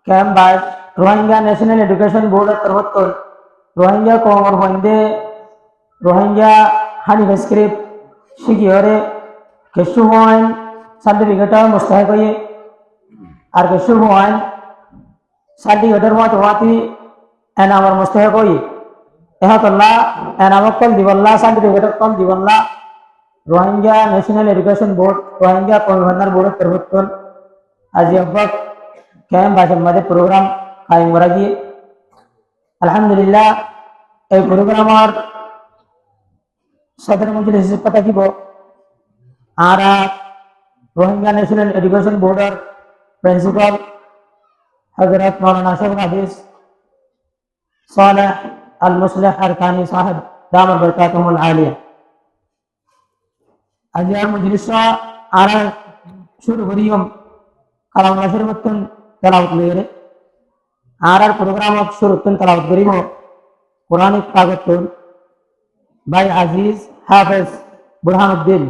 cam बाद Rohingya national education board तरफ Rohingya को और वंदे रोहिंग्या हानि स्क्रिप्ट शिगियोरे केशु होइन सर्टिफिकेट मुस्तहक ये और केशु होइन सर्टिफिकेट हुआ तो वाती एनामर मुस्तहक ये यह तो ला एनामर कल दिवल्ला सर्टिफिकेट कल दिवल्ला Rohingya national education board Rohingya convener board तरफ आज अब कैम भाषण मध्य प्रोग्राम कायम करा अल्हम्दुलिल्लाह এই প্রোগ্রামের সদর মজলিস কথা দিব আর রোহিঙ্গা ন্যাশনাল এডুকেশন বোর্ডের প্রিন্সিপাল হযরত মাওলানা শেখ হাফিজ সালেহ আল মুসলিহ আরকানি সাহেব দামর বরকাতুহুল আলিয়া আজকের মজলিস আর শুরু করিম কালাম শরীফতুন তেলাওয়াত করে আর প্রোগ্রাম শুরুতুন তেলাওয়াত করিম कुरानिक कागज भाई अजीज हाफिज बुरहानुद्दीन